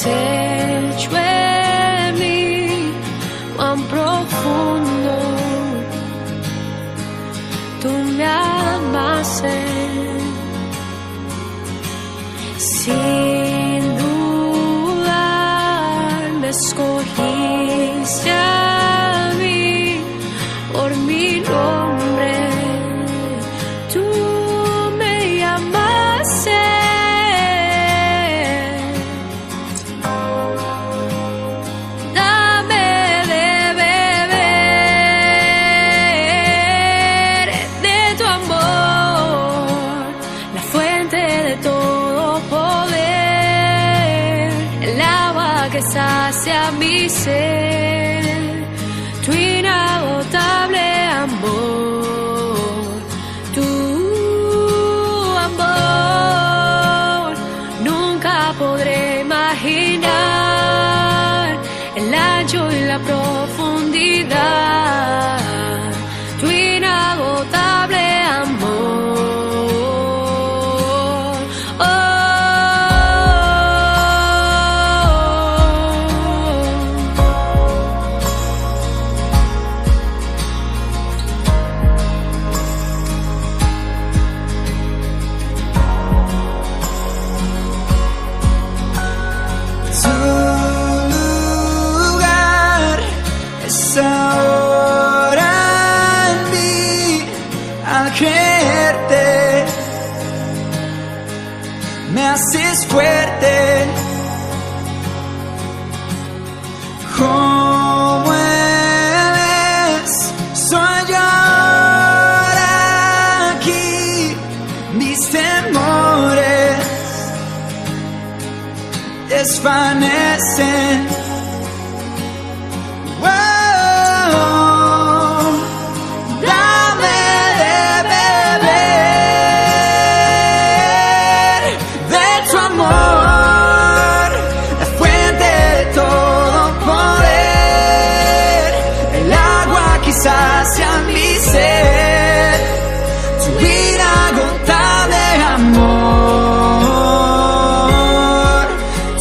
hecho en mí, cuán profundo tú me amaste. Sin dudar me escogiste a mí por mi nombre. Tú me llamaste. Dame de beber de tu amor, la fuente de todo poder, el agua que sacia mi ser, tu inagotable amor, tu amor. Nunca podré imaginar el ancho y la profundidad, tu inagotable amor. Ahora en mí al creerte me haces fuerte como eres. Soy yo ahora aquí, mis temores desvanecen. Sacia mi ser, tu inagotable amor,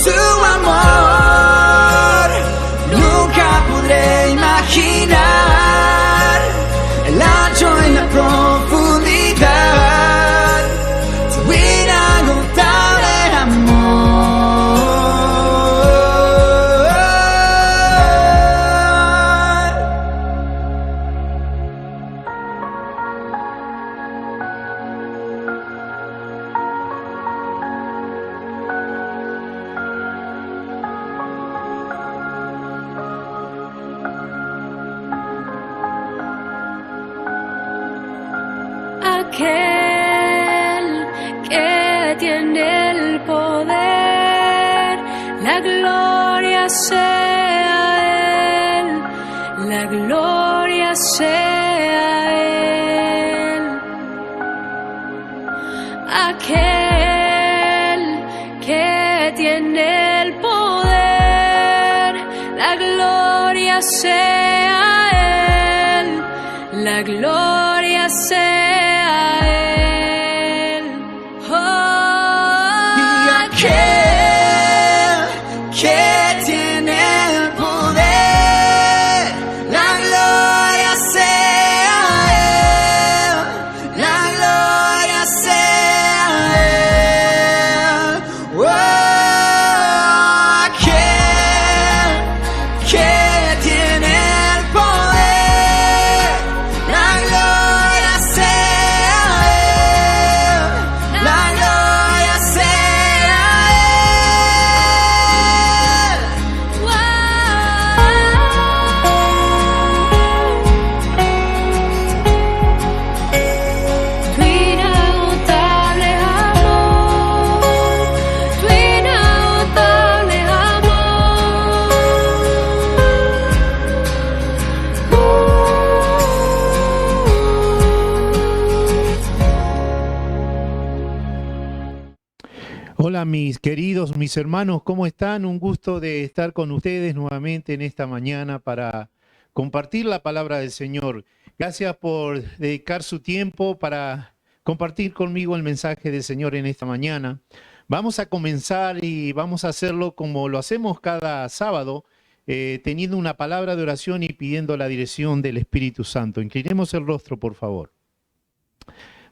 tu amor. Nunca podré imaginar el ancho y la profundidad, tu inagotable amor. Aquel que tiene el poder, la gloria sea Él, la gloria sea Él. Aquel que tiene el poder, la gloria sea Él, la gloria sea Él. Oh, Aquel que tiene el poder, la gloria sea Él, la gloria sea Él. Oh, aquel que tiene el poder, la gloria sea Él, la gloria sea Él. tu inagotable amor, tu inagotable Hola mis queridos, mis hermanos, ¿cómo están? Un gusto de estar con ustedes nuevamente en esta mañana para compartir la palabra del Señor. Gracias por dedicar su tiempo para compartir conmigo el mensaje del Señor en esta mañana. Vamos a comenzar y vamos a hacerlo como lo hacemos cada sábado, teniendo una palabra de oración y pidiendo la dirección del Espíritu Santo. Inclinemos el rostro, por favor.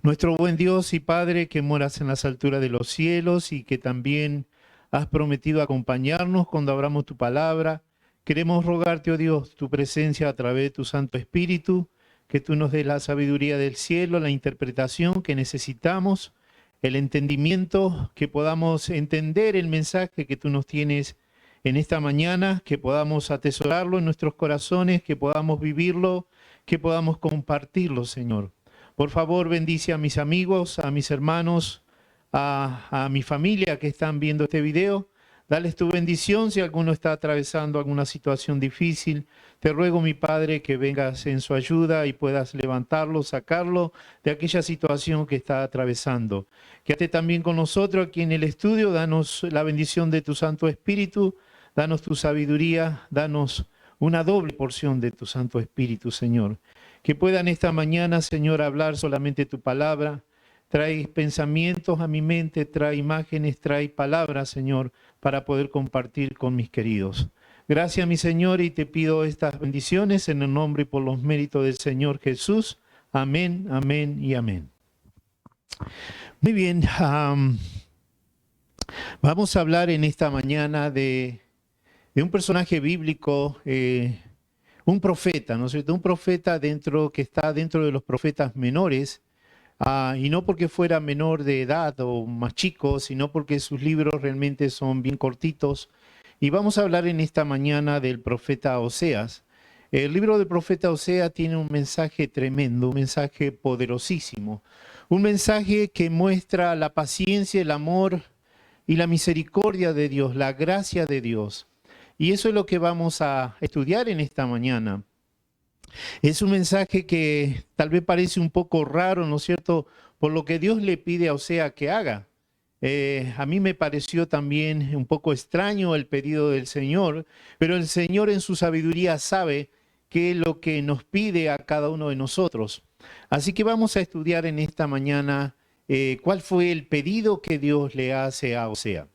Nuestro buen Dios y Padre, que moras en las alturas de los cielos y que también has prometido acompañarnos cuando abramos tu palabra, queremos rogarte, oh Dios, tu presencia a través de tu Santo Espíritu, que tú nos des la sabiduría del cielo, la interpretación que necesitamos, el entendimiento, que podamos entender el mensaje que tú nos tienes en esta mañana, que podamos atesorarlo en nuestros corazones, que podamos vivirlo, que podamos compartirlo, Señor. Por favor, bendice a mis amigos, a mis hermanos, a mi familia que están viendo este video. Dales tu bendición si alguno está atravesando alguna situación difícil. Te ruego, mi Padre, que vengas en su ayuda y puedas levantarlo, sacarlo de aquella situación que está atravesando. Quédate también con nosotros aquí en el estudio. Danos la bendición de tu Santo Espíritu. Danos tu sabiduría. Danos una doble porción de tu Santo Espíritu, Señor. Que puedan esta mañana, Señor, hablar solamente tu palabra. Trae pensamientos a mi mente, trae imágenes, trae palabras, Señor, para poder compartir con mis queridos. Gracias, mi Señor, y te pido estas bendiciones en el nombre y por los méritos del Señor Jesús. Amén, amén y amén. Muy bien, vamos a hablar en esta mañana de un personaje bíblico, un profeta, ¿no es cierto? Un profeta que está dentro de los profetas menores, y no porque fuera menor de edad o más chico, sino porque sus libros realmente son bien cortitos. Y vamos a hablar en esta mañana del profeta Oseas. El libro del profeta Oseas tiene un mensaje tremendo, un mensaje poderosísimo, un mensaje que muestra la paciencia, el amor y la misericordia de Dios, la gracia de Dios. Y eso es lo que vamos a estudiar en esta mañana. Es un mensaje que tal vez parece un poco raro, ¿no es cierto?, por lo que Dios le pide a Oseas que haga. A mí me pareció también un poco extraño el pedido del Señor, pero el Señor en su sabiduría sabe qué es lo que nos pide a cada uno de nosotros. Así que vamos a estudiar en esta mañana cuál fue el pedido que Dios le hace a Oseas.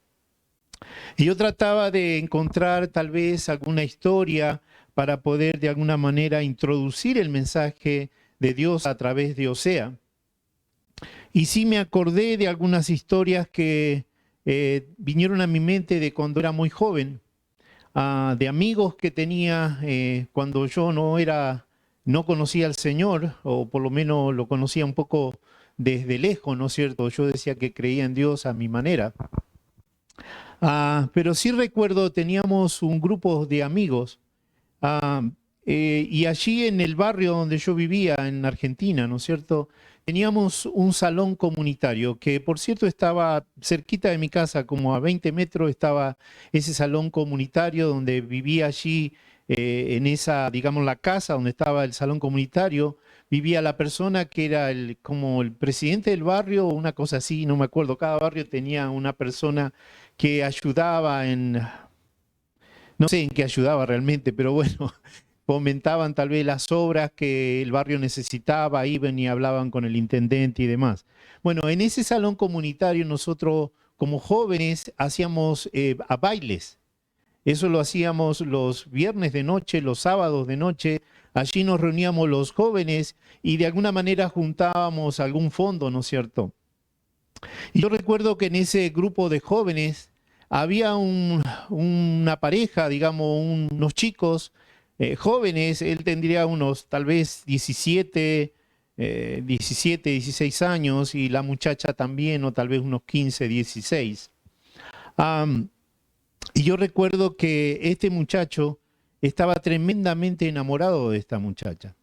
Y yo trataba de encontrar tal vez alguna historia para poder de alguna manera introducir el mensaje de Dios a través de Oseas. Y sí me acordé de algunas historias que vinieron a mi mente de cuando era muy joven, de amigos que tenía cuando yo no conocía al Señor, o por lo menos lo conocía un poco desde lejos, ¿no es cierto? Yo decía que creía en Dios a mi manera. Pero sí recuerdo, teníamos un grupo de amigos, y allí en el barrio donde yo vivía, en Argentina, ¿no es cierto?, teníamos un salón comunitario que, por cierto, estaba cerquita de mi casa, como a 20 metros estaba ese salón comunitario donde vivía allí, en esa, digamos, la casa donde estaba el salón comunitario, vivía la persona que era como el presidente del barrio, o una cosa así, no me acuerdo. Cada barrio tenía una persona que ayudaba no sé en qué ayudaba realmente, pero bueno, fomentaban tal vez las obras que el barrio necesitaba, iban y hablaban con el intendente y demás. Bueno, en ese salón comunitario nosotros como jóvenes hacíamos bailes. Eso lo hacíamos los viernes de noche, los sábados de noche. Allí nos reuníamos los jóvenes y de alguna manera juntábamos algún fondo, ¿no es cierto? Y yo recuerdo que en ese grupo de jóvenes había una pareja, digamos, unos chicos jóvenes. Él tendría unos tal vez 17, 16 años, y la muchacha también, o tal vez unos 15, 16. Y yo recuerdo que este muchacho estaba tremendamente enamorado de esta muchacha.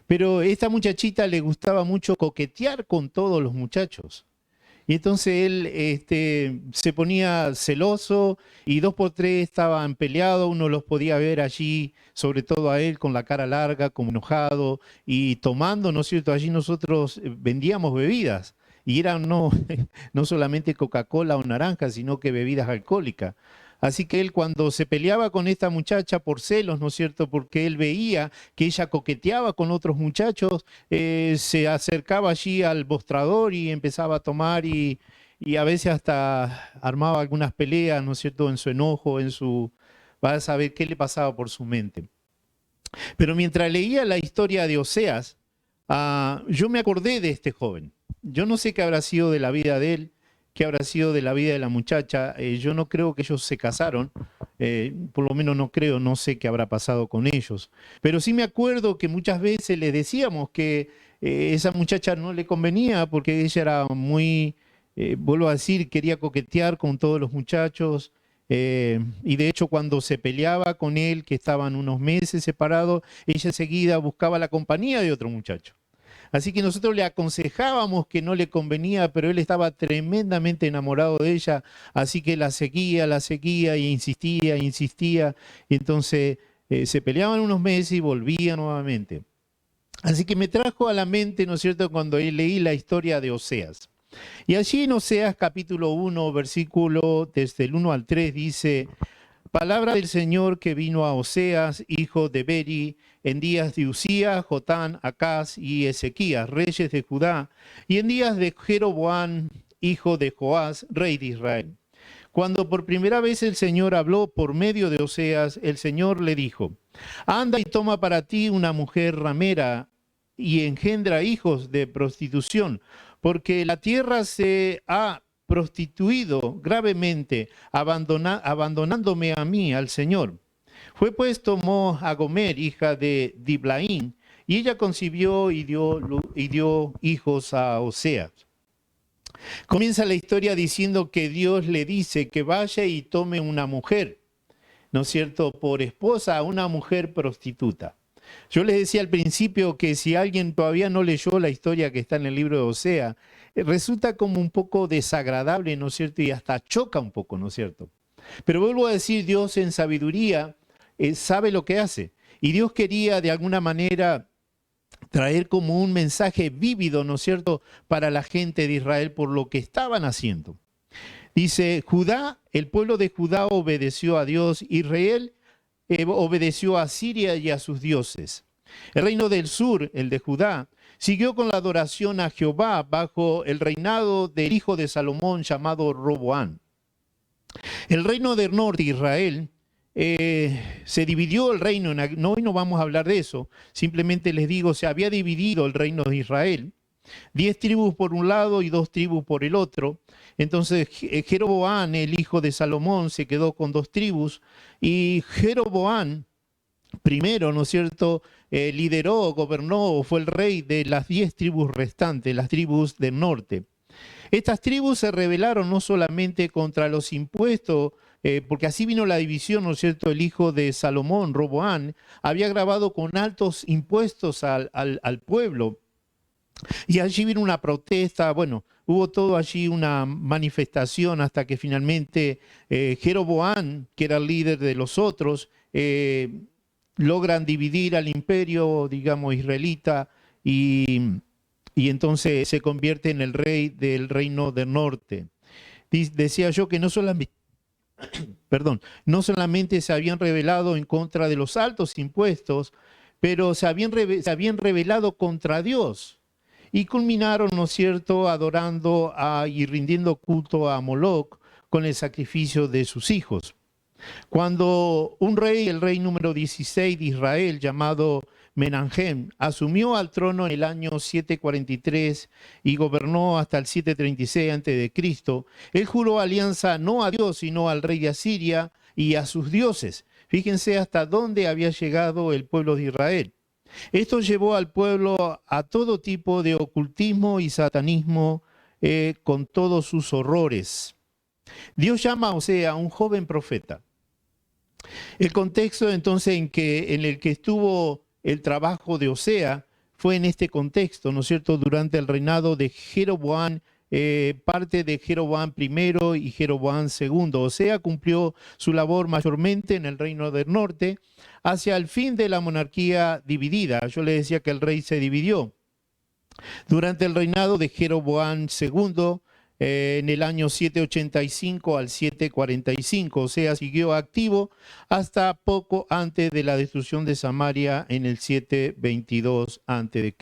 Pero a esta muchachita le gustaba mucho coquetear con todos los muchachos. Y entonces él se ponía celoso, y 2 por 3 estaban peleados. Uno los podía ver allí, sobre todo a él, con la cara larga, como enojado, y tomando, ¿no es cierto? Allí nosotros vendíamos bebidas, y eran no solamente Coca-Cola o naranja, sino que bebidas alcohólicas. Así que él, cuando se peleaba con esta muchacha por celos, ¿no es cierto?, porque él veía que ella coqueteaba con otros muchachos, se acercaba allí al mostrador y empezaba a tomar y y a veces hasta armaba algunas peleas, ¿no es cierto?, en su enojo, va a saber qué le pasaba por su mente. Pero mientras leía la historia de Oseas, yo me acordé de este joven. Yo no sé qué habrá sido de la vida de él, qué habrá sido de la vida de la muchacha. Yo no creo que ellos se casaron, por lo menos no creo, no sé qué habrá pasado con ellos. Pero sí me acuerdo que muchas veces le decíamos que esa muchacha no le convenía porque ella era muy, vuelvo a decir, quería coquetear con todos los muchachos. Y de hecho cuando se peleaba con él, que estaban unos meses separados, ella enseguida buscaba la compañía de otro muchacho. Así que nosotros le aconsejábamos que no le convenía, pero él estaba tremendamente enamorado de ella, así que la seguía y insistía, insistía. Y entonces se peleaban unos meses y volvían nuevamente. Así que me trajo a la mente, ¿no es cierto?, cuando leí la historia de Oseas. Y allí en Oseas capítulo 1, versículo desde el 1 al 3 dice: palabra del Señor que vino a Oseas, hijo de Beri, en días de Usías, Jotán, Acaz y Ezequías, reyes de Judá, y en días de Jeroboam, hijo de Joás, rey de Israel. Cuando por primera vez el Señor habló por medio de Oseas, el Señor le dijo: anda y toma para ti una mujer ramera y engendra hijos de prostitución, porque la tierra se ha prostituido gravemente, abandonándome a mí, al Señor. Fue pues tomó a Gomer, hija de Diblaín, y ella concibió y dio hijos a Oseas. Comienza la historia diciendo que Dios le dice que vaya y tome una mujer, ¿no es cierto?, por esposa a una mujer prostituta. Yo les decía al principio que si alguien todavía no leyó la historia que está en el libro de Oseas, resulta como un poco desagradable, ¿no es cierto?, y hasta choca un poco, ¿no es cierto? Pero vuelvo a decir, Dios en sabiduría sabe lo que hace. Y Dios quería de alguna manera traer como un mensaje vívido, ¿no es cierto?, para la gente de Israel por lo que estaban haciendo. Dice, Judá, el pueblo de Judá obedeció a Dios, Israel obedeció a Siria y a sus dioses. El reino del sur, el de Judá, siguió con la adoración a Jehová bajo el reinado del hijo de Salomón llamado Roboán. El reino del norte, Israel, se dividió el reino, hoy no vamos a hablar de eso, simplemente les digo, se había dividido el reino de Israel, 10 tribus por un lado y 2 tribus por el otro. Entonces Jeroboam, el hijo de Salomón, se quedó con 2 tribus, y Jeroboam primero, ¿no es cierto?, lideró, gobernó, fue el rey de las 10 tribus restantes, las tribus del norte. Estas tribus se rebelaron no solamente contra los impuestos, porque así vino la división, ¿no es cierto? El hijo de Salomón, Roboán, había grabado con altos impuestos al pueblo. Y allí vino una protesta, bueno, hubo todo allí una manifestación hasta que finalmente Jeroboam, que era el líder de los otros, logran dividir al imperio, digamos, israelita y entonces se convierte en el rey del reino del norte. Decía yo que no solamente se habían rebelado en contra de los altos impuestos, pero se habían rebelado contra Dios. Y culminaron, ¿no es cierto?, adorando y rindiendo culto a Moloc con el sacrificio de sus hijos. Cuando un rey, el rey número 16 de Israel, llamado Menahem, asumió al trono en el año 743 y gobernó hasta el 736 a.C., él juró alianza no a Dios, sino al rey de Asiria y a sus dioses. Fíjense hasta dónde había llegado el pueblo de Israel. Esto llevó al pueblo a todo tipo de ocultismo y satanismo con todos sus horrores. Dios llama a Oseas, un joven profeta. El contexto entonces en el que estuvo el trabajo de Oseas fue en este contexto, ¿no es cierto?, durante el reinado de Jeroboam, parte de Jeroboam I y Jeroboam II. Oseas cumplió su labor mayormente en el reino del norte hacia el fin de la monarquía dividida. Yo le decía que el rey se dividió. Durante el reinado de Jeroboam II, en el año 785 al 745, Oseas siguió activo hasta poco antes de la destrucción de Samaria en el 722 a.C.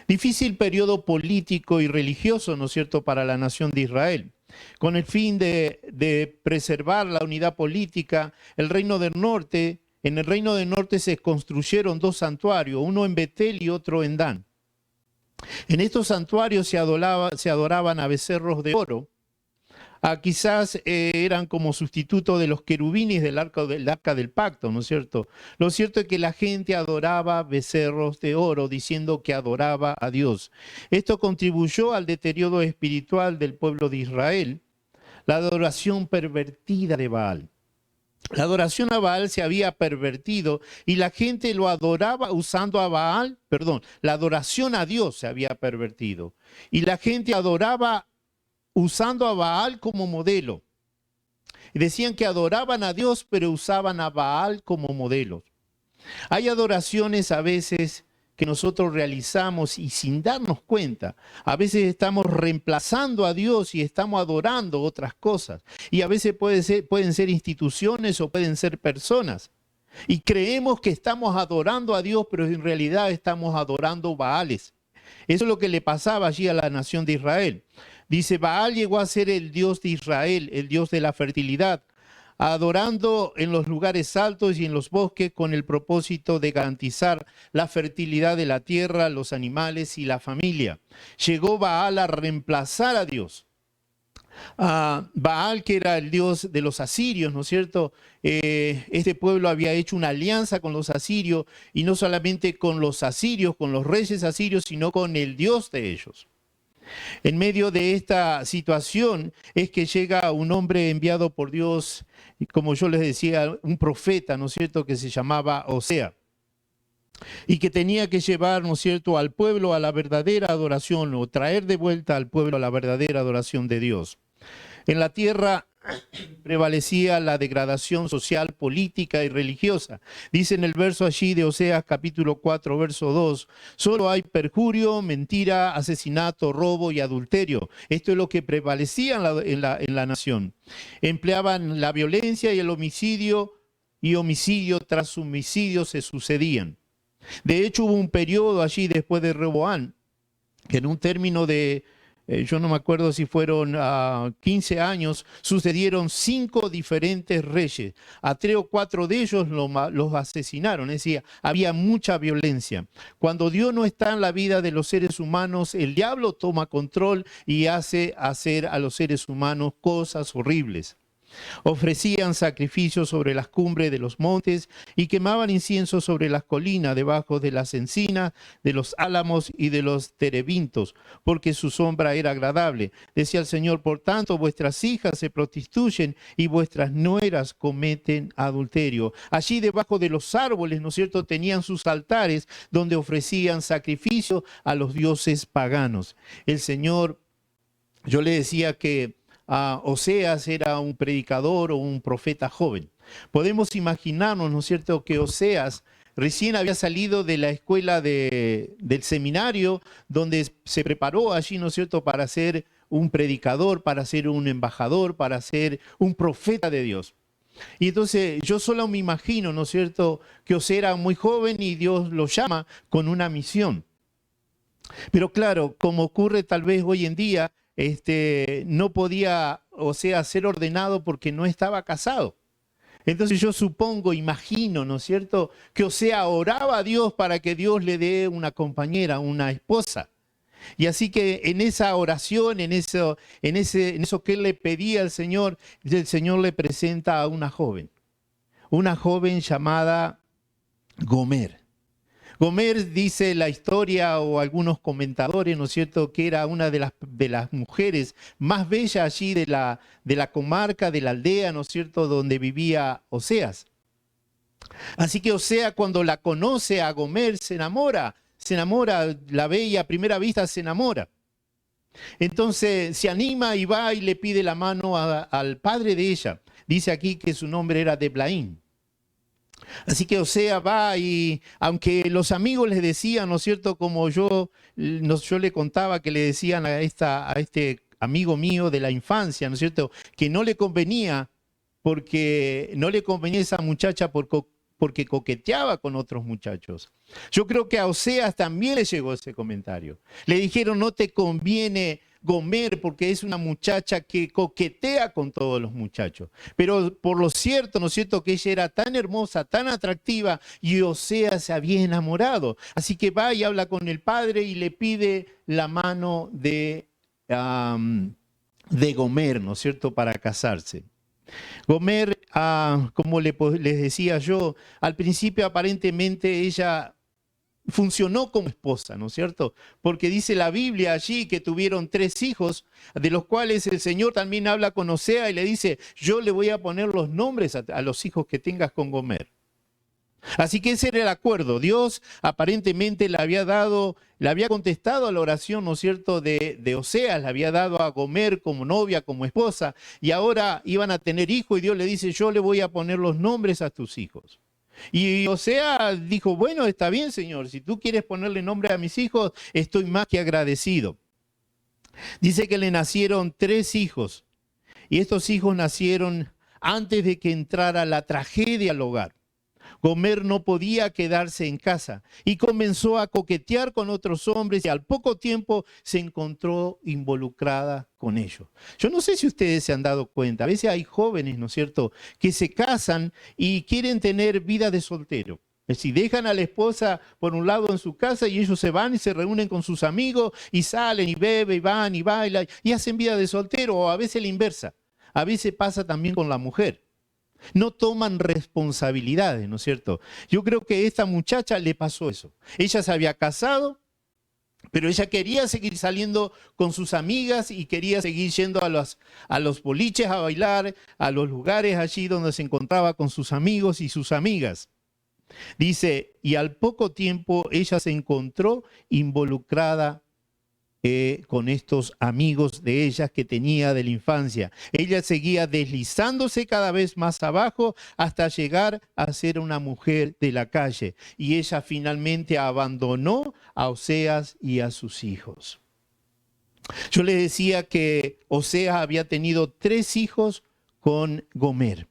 Difícil periodo político y religioso, ¿no es cierto?, para la nación de Israel. Con el fin de preservar la unidad política, en el Reino del Norte se construyeron dos santuarios, uno en Betel y otro en Dan. En estos santuarios se adoraban a becerros de oro. Quizás eran como sustituto de los querubines del arca del pacto, ¿no es cierto? Lo cierto es que la gente adoraba becerros de oro, diciendo que adoraba a Dios. Esto contribuyó al deterioro espiritual del pueblo de Israel, la adoración pervertida de Baal. La adoración a Baal se había pervertido y la gente lo adoraba usando a Baal, la adoración a Dios se había pervertido. Y la gente adoraba usando a Baal como modelo. Y decían que adoraban a Dios, pero usaban a Baal como modelo. Hay adoraciones a veces que nosotros realizamos y sin darnos cuenta. A veces estamos reemplazando a Dios y estamos adorando otras cosas. Y a veces pueden ser instituciones o pueden ser personas. Y creemos que estamos adorando a Dios, pero en realidad estamos adorando Baales. Eso es lo que le pasaba allí a la nación de Israel. Dice, Baal llegó a ser el Dios de Israel, el Dios de la fertilidad, adorando en los lugares altos y en los bosques con el propósito de garantizar la fertilidad de la tierra, los animales y la familia. Llegó Baal a reemplazar a Dios. Baal, que era el dios de los asirios, ¿no es cierto? Este pueblo había hecho una alianza con los asirios, y no solamente con los asirios, con los reyes asirios, sino con el Dios de ellos. En medio de esta situación es que llega un hombre enviado por Dios, como yo les decía, un profeta, ¿no es cierto?, que se llamaba Osea, y que tenía que llevar, ¿no es cierto?, al pueblo a la verdadera adoración, o traer de vuelta al pueblo a la verdadera adoración de Dios. En la tierra prevalecía la degradación social, política y religiosa. Dice en el verso allí de Oseas capítulo 4, verso 2, solo hay perjurio, mentira, asesinato, robo y adulterio. Esto es lo que prevalecía en la nación. Empleaban la violencia y el homicidio, y homicidio tras homicidio se sucedían. De hecho, hubo un periodo allí después de Rehoboam, que en un término de yo no me acuerdo si fueron 15 años, sucedieron 5 diferentes reyes. A 3 o 4 de ellos los asesinaron, es decir, había mucha violencia. Cuando Dios no está en la vida de los seres humanos, el diablo toma control y hace hacer a los seres humanos cosas horribles. Ofrecían sacrificios sobre las cumbres de los montes y quemaban incienso sobre las colinas, debajo de las encinas, de los álamos y de los terebintos, porque su sombra era agradable. Decía el Señor, por tanto, vuestras hijas se prostituyen y vuestras nueras cometen adulterio. Allí debajo de los árboles, ¿no es cierto?, tenían sus altares donde ofrecían sacrificio a los dioses paganos. El Señor, yo le decía que Oseas era un predicador o un profeta joven. Podemos imaginarnos, ¿no es cierto?, que Oseas recién había salido de la escuela del seminario, donde se preparó allí, ¿no es cierto?, para ser un predicador, para ser un embajador, para ser un profeta de Dios. Y entonces yo solo me imagino, ¿no es cierto?, que Oseas era muy joven y Dios lo llama con una misión. Pero claro, como ocurre tal vez hoy en día, no podía, ser ordenado porque no estaba casado. Entonces yo supongo, imagino, ¿no es cierto?, que Osea oraba a Dios para que Dios le dé una compañera, una esposa. Y así que en esa oración, en eso que él le pedía al Señor, el Señor le presenta a una joven llamada Gomer. Gomer, dice la historia o algunos comentadores, ¿no es cierto?, que era una de las mujeres más bellas allí de la comarca, de la aldea, ¿no es cierto?, donde vivía Oseas. Así que Oseas, cuando la conoce a Gomer, se enamora, la ve y a primera vista se enamora. Entonces se anima y va y le pide la mano al padre de ella. Dice aquí que su nombre era Deblaim. Así que Osea va y aunque los amigos les decían, ¿no es cierto?, como yo le contaba que le decían a este amigo mío de la infancia, ¿no es cierto?, que no le convenía, porque no le convenía esa muchacha por porque coqueteaba con otros muchachos. Yo creo que a Oseas también le llegó ese comentario. Le dijeron, no te conviene Gomer porque es una muchacha que coquetea con todos los muchachos. Pero por lo cierto, ¿no es cierto?, que ella era tan hermosa, tan atractiva y Oseas se había enamorado. Así que va y habla con el padre y le pide la mano de Gomer, ¿no es cierto?, para casarse. Gomer, como les decía yo, al principio aparentemente ella funcionó como esposa, ¿no es cierto? Porque dice la Biblia allí que tuvieron 3 hijos, de los cuales el Señor también habla con Oseas y le dice, yo le voy a poner los nombres a los hijos que tengas con Gomer. Así que ese era el acuerdo. Dios aparentemente le había contestado a la oración, ¿no es cierto?, de Oseas, le había dado a Gomer como novia, como esposa, y ahora iban a tener hijos y Dios le dice, yo le voy a poner los nombres a tus hijos. Y Oseas dijo, bueno, está bien, Señor, si tú quieres ponerle nombre a mis hijos, estoy más que agradecido. Dice que le nacieron 3 hijos, y estos hijos nacieron antes de que entrara la tragedia al hogar. Gomer no podía quedarse en casa y comenzó a coquetear con otros hombres y al poco tiempo se encontró involucrada con ellos. Yo no sé si ustedes se han dado cuenta, a veces hay jóvenes, ¿no es cierto?, que se casan y quieren tener vida de soltero. Es decir, dejan a la esposa por un lado en su casa y ellos se van y se reúnen con sus amigos y salen y beben y van y bailan y hacen vida de soltero, o a veces la inversa. A veces pasa también con la mujer. No toman responsabilidades, ¿no es cierto? Yo creo que a esta muchacha le pasó eso. Ella se había casado, pero ella quería seguir saliendo con sus amigas y quería seguir yendo a los boliches a bailar, a los lugares allí donde se encontraba con sus amigos y sus amigas. Dice, y al poco tiempo ella se encontró involucrada con estos amigos de ella que tenía de la infancia. Ella seguía deslizándose cada vez más abajo hasta llegar a ser una mujer de la calle. Y ella finalmente abandonó a Oseas y a sus hijos. Yo les decía que Oseas había tenido 3 hijos con Gomer.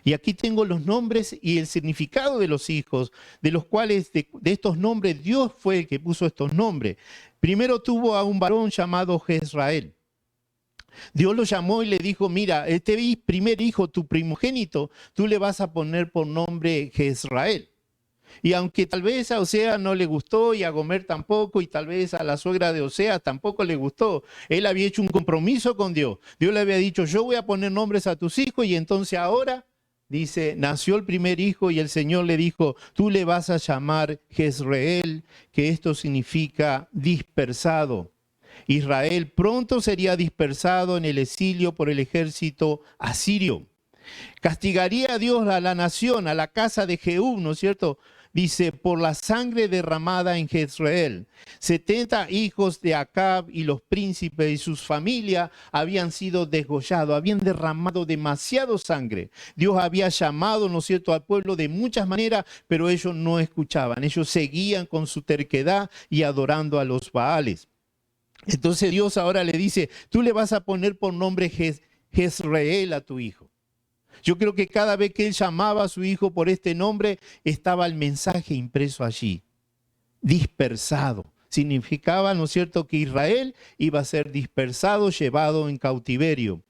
Y aquí tengo los nombres y el significado de los hijos, de los cuales de estos nombres Dios fue el que puso estos nombres. Primero tuvo a un varón llamado Jezrael. Dios lo llamó y le dijo, mira, este primer hijo, tu primogénito, tú le vas a poner por nombre Jezrael. Y aunque tal vez a Oseas no le gustó y a Gomer tampoco, y tal vez a la suegra de Oseas tampoco le gustó, él había hecho un compromiso con Dios. Dios le había dicho, yo voy a poner nombres a tus hijos y entonces ahora, dice, nació el primer hijo y el Señor le dijo, tú le vas a llamar Jezreel, que esto significa dispersado. Israel pronto sería dispersado en el exilio por el ejército asirio. Castigaría a Dios a la nación, a la casa de Jehú, ¿no es cierto? Dice, por la sangre derramada en Jezreel. 70 hijos de Acab y los príncipes y sus familias habían sido degollados, habían derramado demasiado sangre. Dios había llamado, ¿no es cierto?, al pueblo de muchas maneras, pero ellos no escuchaban. Ellos seguían con su terquedad y adorando a los Baales. Entonces Dios ahora le dice, tú le vas a poner por nombre Jezreel a tu hijo. Yo creo que cada vez que él llamaba a su hijo por este nombre, estaba el mensaje impreso allí. Dispersado. Significaba, ¿no es cierto?, que Israel iba a ser dispersado, llevado en cautiverio.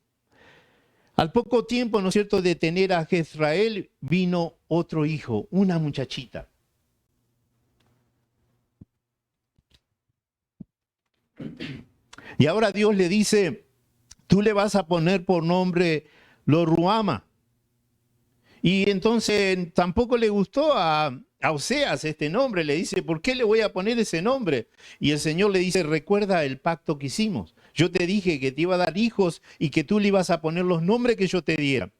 Al poco tiempo, ¿no es cierto?, de tener a Jezreel, vino otro hijo, una muchachita. Y ahora Dios le dice, tú le vas a poner por nombre Lo-ruhama. Y entonces tampoco le gustó a Oseas este nombre. Le dice, ¿por qué le voy a poner ese nombre? Y el Señor le dice, recuerda el pacto que hicimos. Yo te dije que te iba a dar hijos y que tú le ibas a poner los nombres que yo te diera.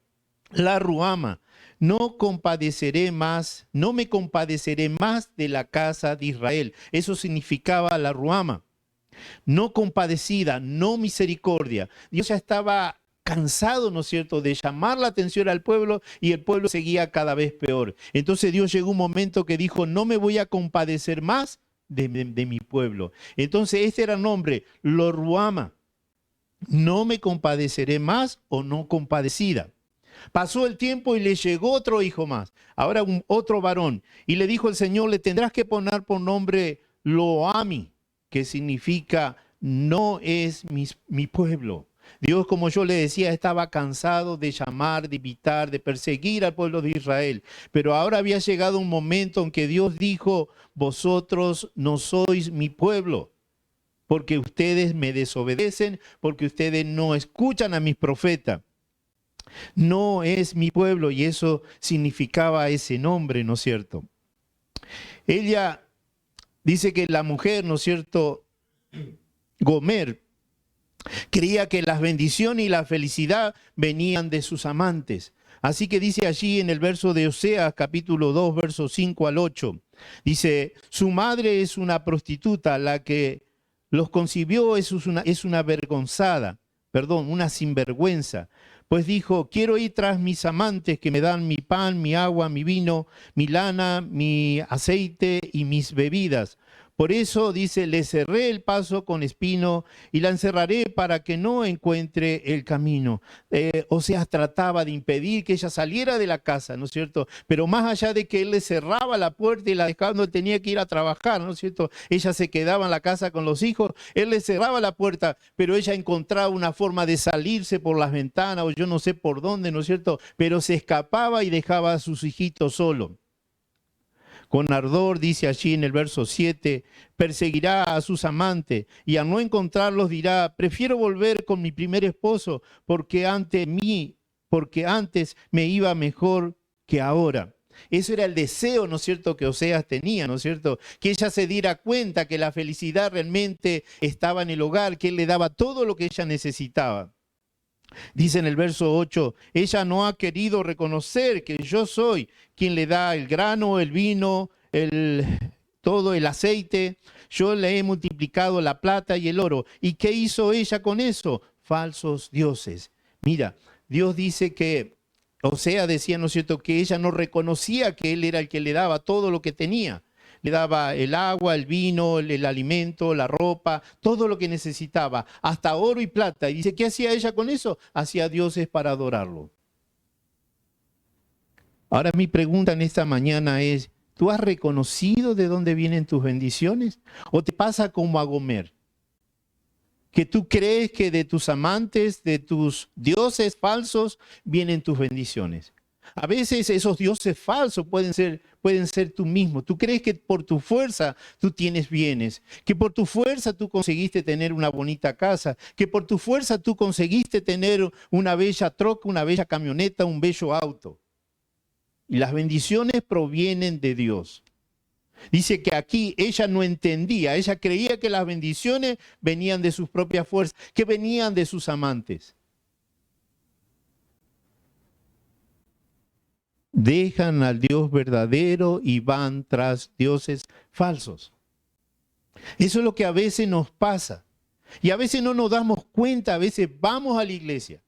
La-ruhama. No compadeceré más, no me compadeceré más de la casa de Israel. Eso significaba la-ruhama. No compadecida, no misericordia. Dios ya estaba cansado, ¿no es cierto?, de llamar la atención al pueblo y el pueblo seguía cada vez peor. Entonces Dios llegó un momento que dijo, no me voy a compadecer más de mi pueblo. Entonces este era el nombre, Lo-ruhama. No me compadeceré más o no compadecida. Pasó el tiempo y le llegó otro hijo más, ahora otro varón. Y le dijo el Señor, le tendrás que poner por nombre Loami, que significa no es mi pueblo. Dios, como yo le decía, estaba cansado de llamar, de invitar, de perseguir al pueblo de Israel. Pero ahora había llegado un momento en que Dios dijo, vosotros no sois mi pueblo, porque ustedes me desobedecen, porque ustedes no escuchan a mis profetas. No es mi pueblo, y eso significaba ese nombre, ¿no es cierto? Ella dice que la mujer, ¿no es cierto?, Gomer, creía que las bendiciones y la felicidad venían de sus amantes. Así que dice allí en el verso de Oseas, capítulo 2, versos 5 al 8, dice, su madre es una prostituta, la que los concibió es una avergonzada, una sinvergüenza. Pues dijo, quiero ir tras mis amantes que me dan mi pan, mi agua, mi vino, mi lana, mi aceite y mis bebidas. Por eso, dice, le cerré el paso con espino y la encerraré para que no encuentre el camino. O sea, trataba de impedir que ella saliera de la casa, ¿no es cierto? Pero más allá de que él le cerraba la puerta y la dejaba donde tenía que ir a trabajar, ¿no es cierto? Ella se quedaba en la casa con los hijos, él le cerraba la puerta, pero ella encontraba una forma de salirse por las ventanas o yo no sé por dónde, ¿no es cierto? Pero se escapaba y dejaba a sus hijitos solos. Con ardor, dice allí en el verso 7, perseguirá a sus amantes y al no encontrarlos dirá, prefiero volver con mi primer esposo porque antes me iba mejor que ahora. Eso era el deseo, ¿no es cierto?, que Oseas tenía, ¿no es cierto? Que ella se diera cuenta que la felicidad realmente estaba en el hogar, que él le daba todo lo que ella necesitaba. Dice en el verso 8, ella no ha querido reconocer que yo soy quien le da el grano, el vino, todo el aceite. Yo le he multiplicado la plata y el oro. ¿Y qué hizo ella con eso? Falsos dioses. Mira, Dios dice que, decía, ¿no es cierto?, que ella no reconocía que él era el que le daba todo lo que tenía. Le daba el agua, el vino, el alimento, la ropa, todo lo que necesitaba, hasta oro y plata. Y dice, ¿qué hacía ella con eso? Hacía dioses para adorarlo. Ahora mi pregunta en esta mañana es, ¿tú has reconocido de dónde vienen tus bendiciones? ¿O te pasa como a Gomer? Que tú crees que de tus amantes, de tus dioses falsos, vienen tus bendiciones. A veces esos dioses falsos pueden ser tú mismo. Tú crees que por tu fuerza tú tienes bienes, que por tu fuerza tú conseguiste tener una bonita casa, que por tu fuerza tú conseguiste tener una bella troca, una bella camioneta, un bello auto. Y las bendiciones provienen de Dios. Dice que aquí ella no entendía, ella creía que las bendiciones venían de sus propias fuerzas, que venían de sus amantes. Dejan al Dios verdadero y van tras dioses falsos. Eso es lo que a veces nos pasa. Y a veces no nos damos cuenta, a veces vamos a la iglesia,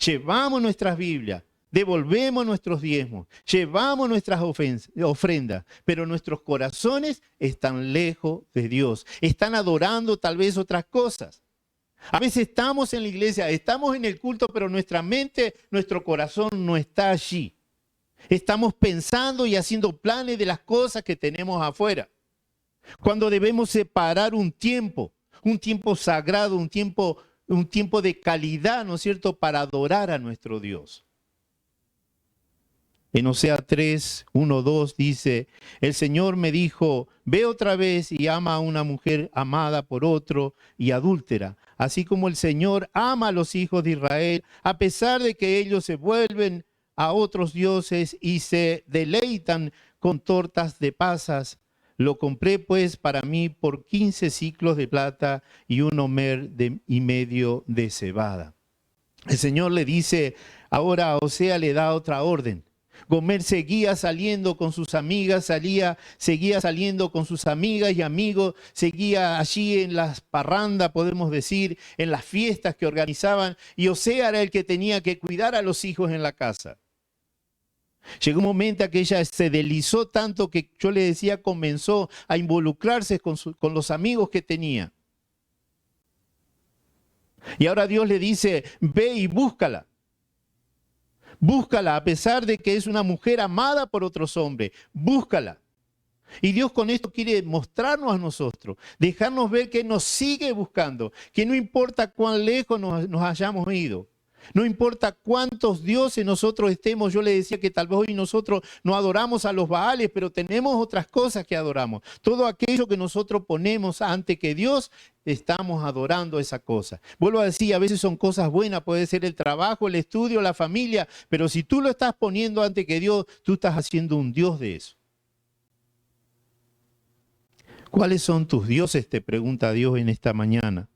llevamos nuestras Biblias, devolvemos nuestros diezmos, llevamos nuestras ofrendas, pero nuestros corazones están lejos de Dios. Están adorando tal vez otras cosas. A veces estamos en la iglesia, estamos en el culto, pero nuestra mente, nuestro corazón no está allí. Estamos pensando y haciendo planes de las cosas que tenemos afuera. Cuando debemos separar un tiempo sagrado, un tiempo de calidad, ¿no es cierto?, para adorar a nuestro Dios. En Oseas 3, 1, 2 dice, el Señor me dijo, ve otra vez y ama a una mujer amada por otro y adúltera, así como el Señor ama a los hijos de Israel, a pesar de que ellos se vuelven a otros dioses y se deleitan con tortas de pasas. Lo compré pues para mí por 15 siclos de plata y un homer y medio de cebada. El Señor le dice, ahora a Oseas le da otra orden. Gomer seguía saliendo con sus amigas, seguía saliendo con sus amigas y amigos, seguía allí en las parrandas, podemos decir, en las fiestas que organizaban, y Oseas era el que tenía que cuidar a los hijos en la casa. Llegó un momento en que ella se deslizó tanto que yo le decía, comenzó a involucrarse con los amigos que tenía. Y ahora Dios le dice, ve y búscala. Búscala a pesar de que es una mujer amada por otros hombres. Búscala. Y Dios con esto quiere mostrarnos a nosotros, dejarnos ver que nos sigue buscando, que no importa cuán lejos nos hayamos ido, no importa cuántos dioses nosotros estemos. Yo le decía que tal vez hoy nosotros no adoramos a los Baales, pero tenemos otras cosas que adoramos. Todo aquello que nosotros ponemos ante que Dios, estamos adorando esa cosa. Vuelvo a decir, a veces son cosas buenas, puede ser el trabajo, el estudio, la familia, pero si tú lo estás poniendo ante que Dios, tú estás haciendo un Dios de eso. ¿Cuáles son tus dioses?, te pregunta Dios en esta mañana.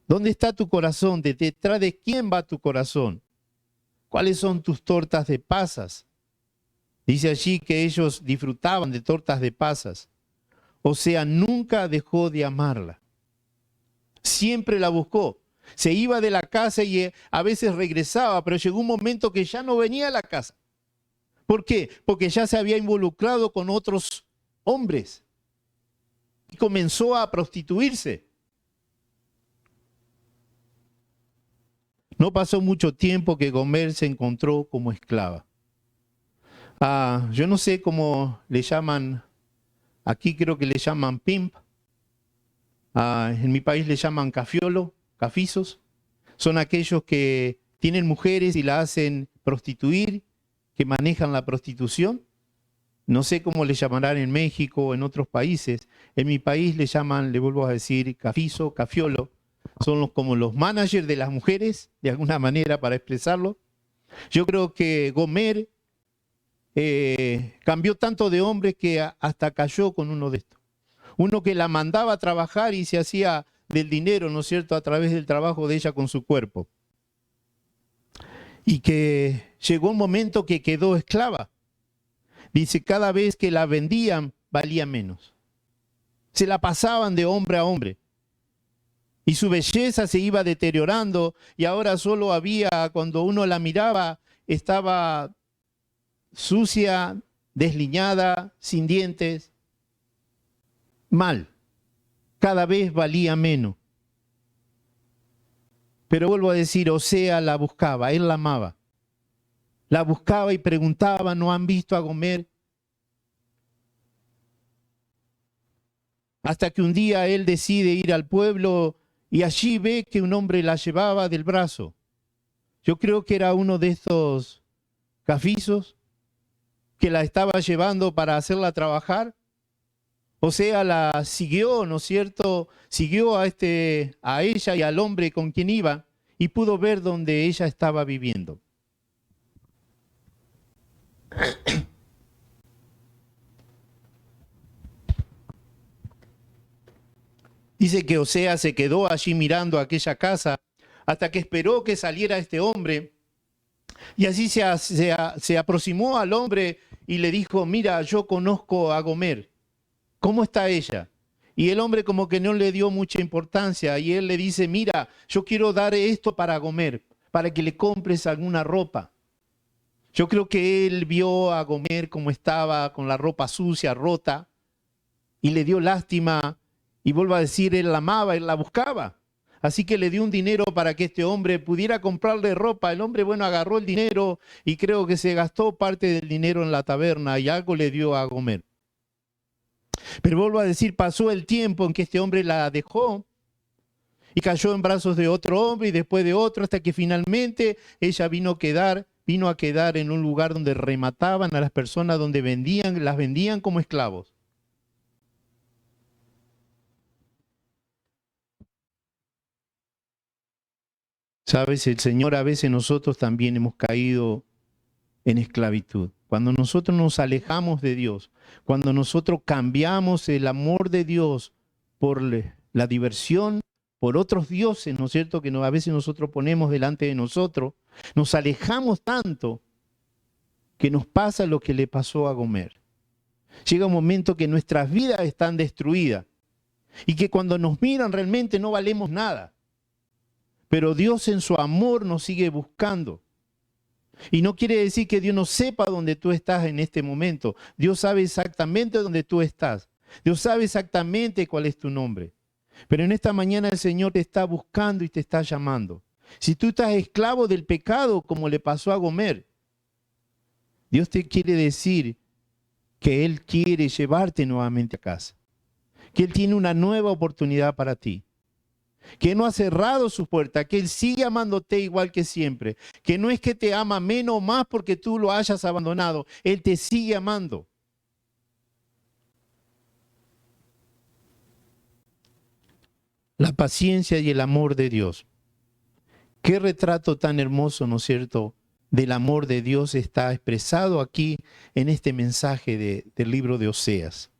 ¿Dónde está tu corazón? ¿Detrás de quién va tu corazón? ¿Cuáles son tus tortas de pasas? Dice allí que ellos disfrutaban de tortas de pasas. O sea, nunca dejó de amarla. Siempre la buscó. Se iba de la casa y a veces regresaba, pero llegó un momento que ya no venía a la casa. ¿Por qué? Porque ya se había involucrado con otros hombres. Y comenzó a prostituirse. No pasó mucho tiempo que Gomer se encontró como esclava. Yo no sé cómo le llaman, aquí creo que le llaman pimp. En mi país le llaman cafiolo, cafizos. Son aquellos que tienen mujeres y la hacen prostituir, que manejan la prostitución. No sé cómo le llamarán en México o en otros países. En mi país le llaman, le vuelvo a decir, cafizo, cafiolo. Son como los managers de las mujeres, de alguna manera para expresarlo. Yo creo que Gomer cambió tanto de hombre que hasta cayó con uno de estos. Uno que la mandaba a trabajar y se hacía del dinero, ¿no es cierto?, a través del trabajo de ella con su cuerpo. Y que llegó un momento que quedó esclava. Dice, cada vez que la vendían, valía menos. Se la pasaban de hombre a hombre. Y su belleza se iba deteriorando y ahora solo había, cuando uno la miraba, estaba sucia, desliñada, sin dientes, mal. Cada vez valía menos. Pero vuelvo a decir, Osea la buscaba, él la amaba. La buscaba y preguntaba, ¿no han visto a Gomer? Hasta que un día él decide ir al pueblo y allí ve que un hombre la llevaba del brazo. Yo creo que era uno de estos cafizos que la estaba llevando para hacerla trabajar. O sea, la siguió, ¿no es cierto? Siguió a ella y al hombre con quien iba y pudo ver dónde ella estaba viviendo. Dice que Osea se quedó allí mirando aquella casa hasta que esperó que saliera este hombre. Y así se aproximó al hombre y le dijo, mira, yo conozco a Gomer. ¿Cómo está ella? Y el hombre como que no le dio mucha importancia y él le dice, mira, yo quiero dar esto para Gomer, para que le compres alguna ropa. Yo creo que él vio a Gomer como estaba, con la ropa sucia, rota, y le dio lástima. Y vuelvo a decir, él la amaba, él la buscaba. Así que le dio un dinero para que este hombre pudiera comprarle ropa. El hombre, bueno, agarró el dinero y creo que se gastó parte del dinero en la taberna y algo le dio a Gomer. Pero vuelvo a decir, pasó el tiempo en que este hombre la dejó y cayó en brazos de otro hombre y después de otro, hasta que finalmente ella vino a quedar en un lugar donde remataban a las personas, donde las vendían como esclavos. Sabes, el Señor, a veces nosotros también hemos caído en esclavitud. Cuando nosotros nos alejamos de Dios, cuando nosotros cambiamos el amor de Dios por la diversión, por otros dioses, ¿no es cierto?, que a veces nosotros ponemos delante de nosotros, nos alejamos tanto que nos pasa lo que le pasó a Gomer. Llega un momento que nuestras vidas están destruidas y que cuando nos miran realmente no valemos nada. Pero Dios en su amor nos sigue buscando. Y no quiere decir que Dios no sepa dónde tú estás en este momento. Dios sabe exactamente dónde tú estás. Dios sabe exactamente cuál es tu nombre. Pero en esta mañana el Señor te está buscando y te está llamando. Si tú estás esclavo del pecado, como le pasó a Gomer, Dios te quiere decir que Él quiere llevarte nuevamente a casa, que Él tiene una nueva oportunidad para ti, que no ha cerrado su puerta, que Él sigue amándote igual que siempre, que no es que te ama menos o más porque tú lo hayas abandonado, Él te sigue amando. La paciencia y el amor de Dios. Qué retrato tan hermoso, ¿no es cierto?, del amor de Dios está expresado aquí en este mensaje del libro de Oseas.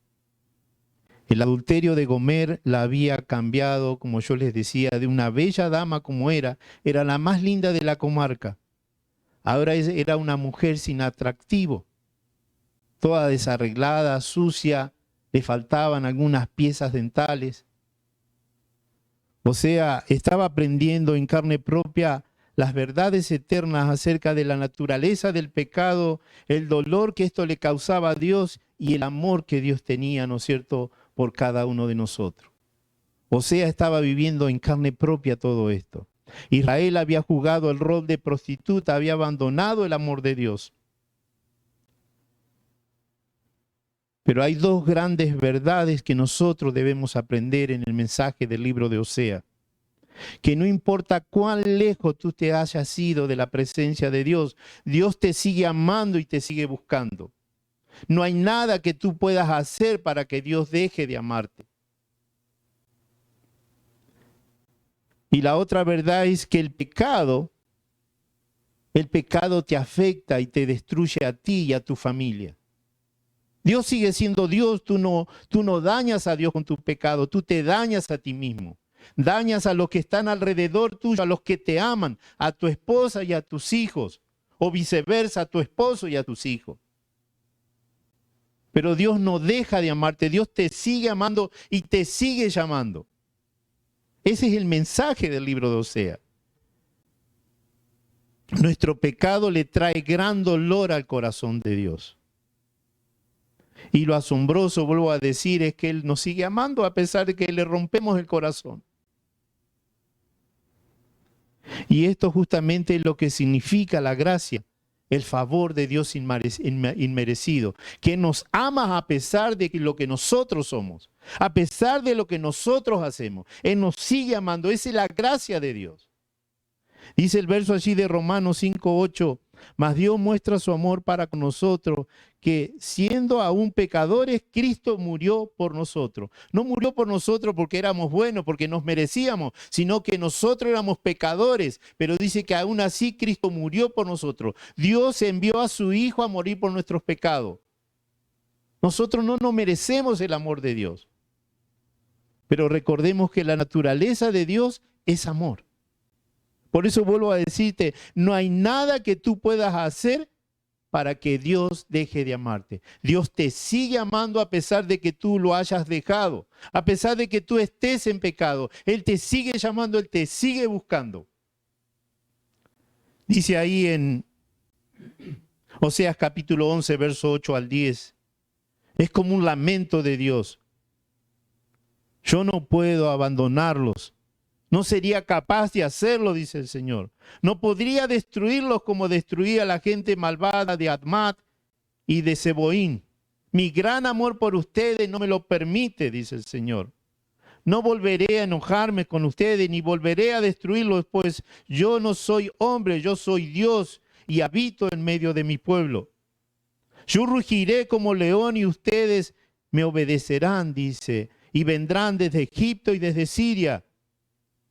El adulterio de Gomer la había cambiado, como yo les decía, de una bella dama como era la más linda de la comarca. Ahora era una mujer sin atractivo, toda desarreglada, sucia, le faltaban algunas piezas dentales. O sea, estaba aprendiendo en carne propia las verdades eternas acerca de la naturaleza del pecado, el dolor que esto le causaba a Dios y el amor que Dios tenía, ¿no es cierto?, por cada uno de nosotros. O sea, estaba viviendo en carne propia todo esto. Israel había jugado el rol de prostituta, había abandonado el amor de Dios. Pero hay dos grandes verdades que nosotros debemos aprender en el mensaje del libro de Oseas. Que no importa cuán lejos tú te hayas ido de la presencia de Dios, Dios te sigue amando y te sigue buscando. No hay nada que tú puedas hacer para que Dios deje de amarte. Y la otra verdad es que el pecado te afecta y te destruye a ti y a tu familia. Dios sigue siendo Dios, tú no dañas a Dios con tu pecado, tú te dañas a ti mismo. Dañas a los que están alrededor tuyo, a los que te aman, a tu esposa y a tus hijos, o viceversa, a tu esposo y a tus hijos. Pero Dios no deja de amarte, Dios te sigue amando y te sigue llamando. Ese es el mensaje del libro de Oseas. Nuestro pecado le trae gran dolor al corazón de Dios. Y lo asombroso, vuelvo a decir, es que Él nos sigue amando a pesar de que le rompemos el corazón. Y esto justamente es lo que significa la gracia, el favor de Dios inmerecido, que nos ama a pesar de lo que nosotros somos, a pesar de lo que nosotros hacemos. Él nos sigue amando, esa es la gracia de Dios. Dice el verso allí de Romanos 5:8, mas Dios muestra su amor para con nosotros, que siendo aún pecadores, Cristo murió por nosotros. No murió por nosotros porque éramos buenos, porque nos merecíamos, sino que nosotros éramos pecadores, pero dice que aún así Cristo murió por nosotros. Dios envió a su Hijo a morir por nuestros pecados. Nosotros no nos merecemos el amor de Dios, pero recordemos que la naturaleza de Dios es amor. Por eso vuelvo a decirte, no hay nada que tú puedas hacer para que Dios deje de amarte. Dios te sigue amando a pesar de que tú lo hayas dejado, a pesar de que tú estés en pecado. Él te sigue llamando, Él te sigue buscando. Dice ahí en Oseas capítulo 11, verso 8 al 10, es como un lamento de Dios. Yo no puedo abandonarlos. No sería capaz de hacerlo, dice el Señor. No podría destruirlos como destruía a la gente malvada de Admat y de Seboín. Mi gran amor por ustedes no me lo permite, dice el Señor. No volveré a enojarme con ustedes ni volveré a destruirlos, pues yo no soy hombre, yo soy Dios y habito en medio de mi pueblo. Yo rugiré como león y ustedes me obedecerán, dice, y vendrán desde Egipto y desde Siria.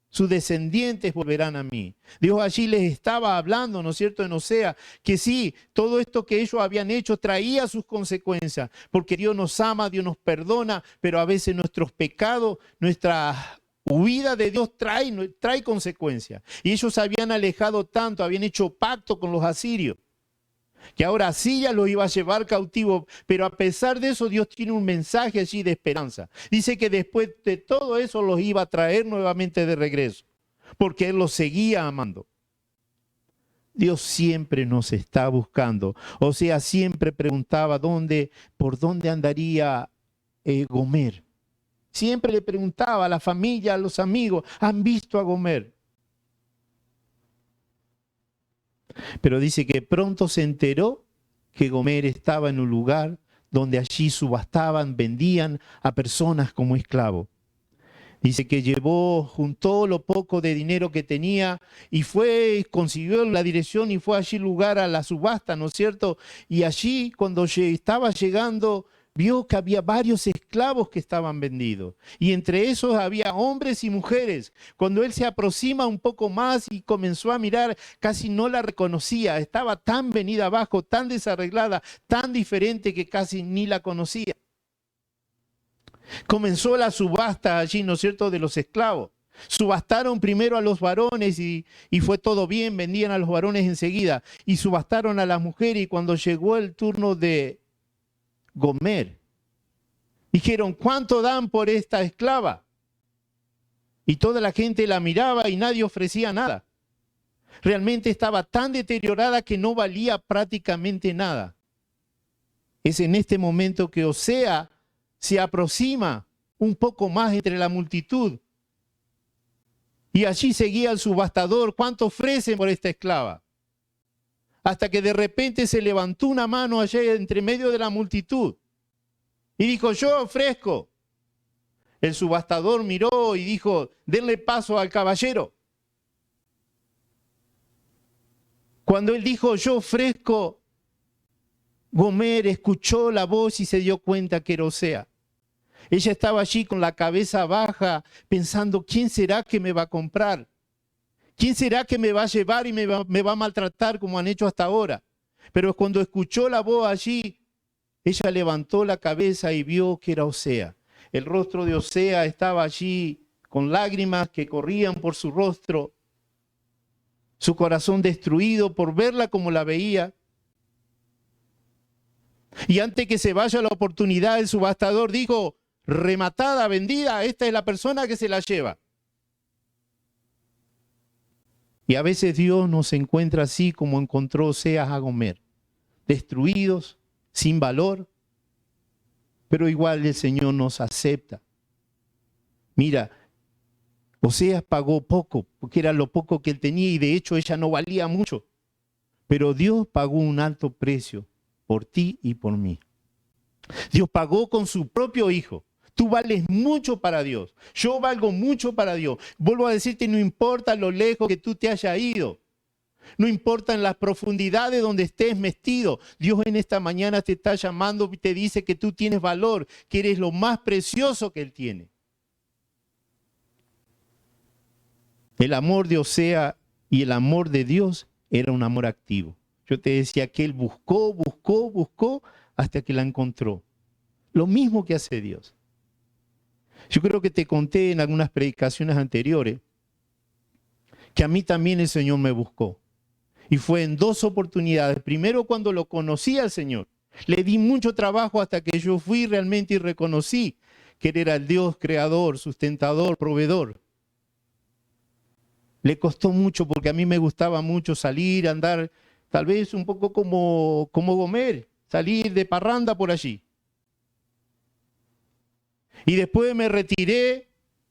Sus descendientes volverán a mí. Dios allí les estaba hablando, ¿no es cierto?, en Oseas, que sí, todo esto que ellos habían hecho traía sus consecuencias, porque Dios nos ama, Dios nos perdona, pero a veces nuestros pecados, nuestra huida de Dios trae consecuencias. Y ellos se habían alejado tanto, habían hecho pacto con los asirios, que ahora Asiria los iba a llevar cautivos, pero a pesar de eso Dios tiene un mensaje allí de esperanza. Dice que después de todo eso los iba a traer nuevamente de regreso, porque Él los seguía amando. Dios siempre nos está buscando. O sea, siempre preguntaba por dónde andaría Gomer. Siempre le preguntaba a la familia, a los amigos, ¿han visto a Gomer? Pero dice que pronto se enteró que Gomer estaba en un lugar donde allí subastaban, vendían a personas como esclavos. Dice que juntó lo poco de dinero que tenía y consiguió la dirección y fue allí lugar a la subasta, ¿no es cierto? Y allí cuando estaba llegando, vio que había varios esclavos que estaban vendidos. Y entre esos había hombres y mujeres. Cuando él se aproxima un poco más y comenzó a mirar, casi no la reconocía. Estaba tan venida abajo, tan desarreglada, tan diferente que casi ni la conocía. Comenzó la subasta allí, ¿no es cierto?, de los esclavos. Subastaron primero a los varones y fue todo bien, vendían a los varones enseguida. Y subastaron a las mujeres y cuando llegó el turno de Gomer, dijeron, ¿cuánto dan por esta esclava? Y toda la gente la miraba y nadie ofrecía nada. Realmente estaba tan deteriorada que no valía prácticamente nada. Es en este momento que Osea se aproxima un poco más entre la multitud. Y allí seguía el subastador. ¿Cuánto ofrecen por esta esclava? Hasta que de repente se levantó una mano allá entre medio de la multitud. Y dijo, yo ofrezco. El subastador miró y dijo, denle paso al caballero. Cuando él dijo, yo ofrezco, Gomer escuchó la voz y se dio cuenta que era Osea. Ella estaba allí con la cabeza baja, pensando, ¿quién será que me va a comprar? ¿Quién será que me va a llevar y me va a maltratar como han hecho hasta ahora? Pero cuando escuchó la voz allí, ella levantó la cabeza y vio que era Osea. El rostro de Osea estaba allí con lágrimas que corrían por su rostro, su corazón destruido por verla como la veía. Y antes que se vaya la oportunidad, el subastador dijo, rematada, vendida, esta es la persona que se la lleva. Y a veces Dios nos encuentra así como encontró Oseas a Gomer, destruidos, sin valor, pero igual el Señor nos acepta. Mira, Oseas pagó poco, porque era lo poco que él tenía y de hecho ella no valía mucho, pero Dios pagó un alto precio por ti y por mí. Dios pagó con su propio Hijo. Tú vales mucho para Dios. Yo valgo mucho para Dios. Vuelvo a decirte, no importa lo lejos que tú te hayas ido. No importa en las profundidades donde estés metido. Dios en esta mañana te está llamando y te dice que tú tienes valor, que eres lo más precioso que Él tiene. El amor de Osea y el amor de Dios era un amor activo. Yo te decía que él buscó hasta que la encontró. Lo mismo que hace Dios. Yo creo que te conté en algunas predicaciones anteriores que a mí también el Señor me buscó. Y fue en dos oportunidades. Primero cuando lo conocí al Señor. Le di mucho trabajo hasta que yo fui realmente y reconocí que Él era el Dios creador, sustentador, proveedor. Le costó mucho porque a mí me gustaba mucho salir, andar, tal vez un poco como Gomer, salir de parranda por allí. Y después me retiré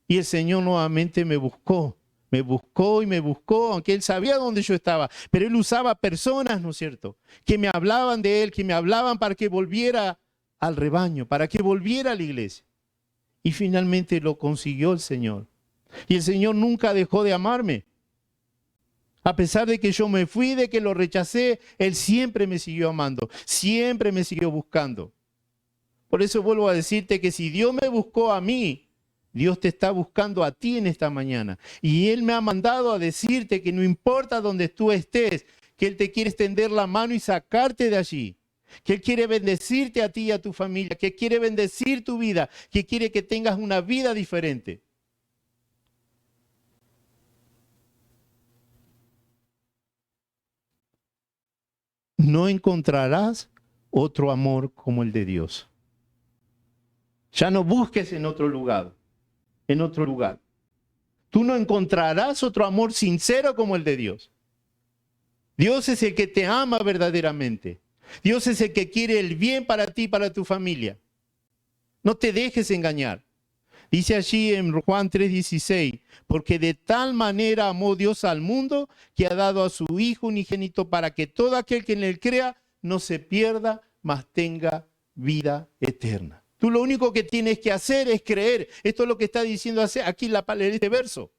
y el Señor nuevamente me buscó y me buscó, aunque Él sabía dónde yo estaba. Pero Él usaba personas, ¿no es cierto?, que me hablaban de Él, que me hablaban para que volviera al rebaño, para que volviera a la iglesia. Y finalmente lo consiguió el Señor. Y el Señor nunca dejó de amarme. A pesar de que yo me fui, de que lo rechacé, Él siempre me siguió amando, siempre me siguió buscando. Por eso vuelvo a decirte que si Dios me buscó a mí, Dios te está buscando a ti en esta mañana. Y Él me ha mandado a decirte que no importa donde tú estés, que Él te quiere extender la mano y sacarte de allí. Que Él quiere bendecirte a ti y a tu familia, que quiere bendecir tu vida, que quiere que tengas una vida diferente. No encontrarás otro amor como el de Dios. Ya no busques en otro lugar, Tú no encontrarás otro amor sincero como el de Dios. Dios es el que te ama verdaderamente. Dios es el que quiere el bien para ti y para tu familia. No te dejes engañar. Dice allí en Juan 3:16, porque de tal manera amó Dios al mundo que ha dado a su Hijo unigénito para que todo aquel que en él crea no se pierda, mas tenga vida eterna. Tú lo único que tienes que hacer es creer. Esto es lo que está diciendo aquí en este verso.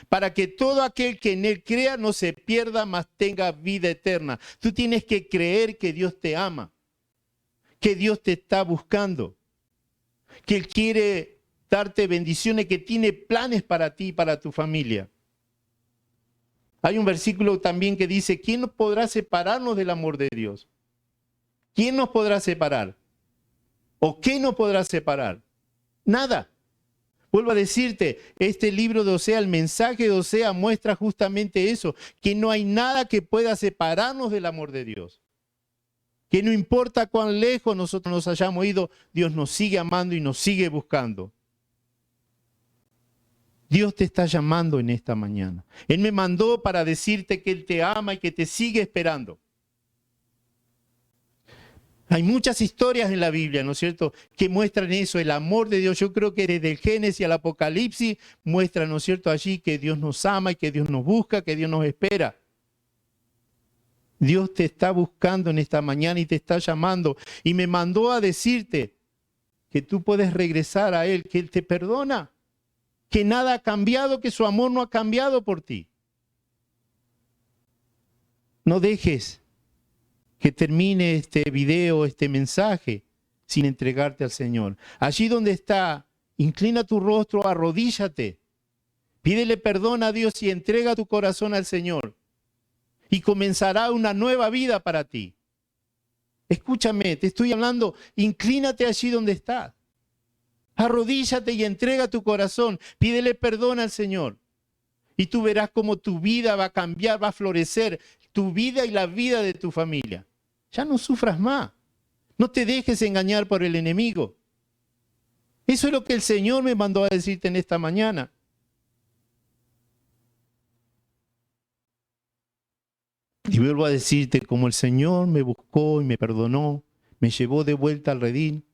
Para que todo aquel que en él crea no se pierda, mas tenga vida eterna. Tú tienes que creer que Dios te ama, que Dios te está buscando, que Él quiere darte bendiciones, que tiene planes para ti y para tu familia. Hay un versículo también que dice, ¿quién nos podrá separarnos del amor de Dios? ¿Quién nos podrá separar? ¿O qué nos podrá separar? Nada. Vuelvo a decirte, este libro de Osea, el mensaje de Osea muestra justamente eso, que no hay nada que pueda separarnos del amor de Dios. Que no importa cuán lejos nosotros nos hayamos ido, Dios nos sigue amando y nos sigue buscando. Dios te está llamando en esta mañana. Él me mandó para decirte que Él te ama y que te sigue esperando. Hay muchas historias en la Biblia, ¿no es cierto?, que muestran eso, el amor de Dios. Yo creo que desde el Génesis al Apocalipsis muestra, ¿no es cierto?, allí que Dios nos ama y que Dios nos busca, que Dios nos espera. Dios te está buscando en esta mañana y te está llamando. Y me mandó a decirte que tú puedes regresar a Él, que Él te perdona, que nada ha cambiado, que su amor no ha cambiado por ti. No dejes que termine este video, este mensaje, sin entregarte al Señor. Allí donde está, inclina tu rostro, arrodíllate, pídele perdón a Dios y entrega tu corazón al Señor. Y comenzará una nueva vida para ti. Escúchame, te estoy hablando, inclínate allí donde estás. Arrodíllate y entrega tu corazón, pídele perdón al Señor. Y tú verás cómo tu vida va a cambiar, va a florecer, tu vida y la vida de tu familia. Ya no sufras más. No te dejes engañar por el enemigo. Eso es lo que el Señor me mandó a decirte en esta mañana. Y vuelvo a decirte, como el Señor me buscó y me perdonó, me llevó de vuelta al redil,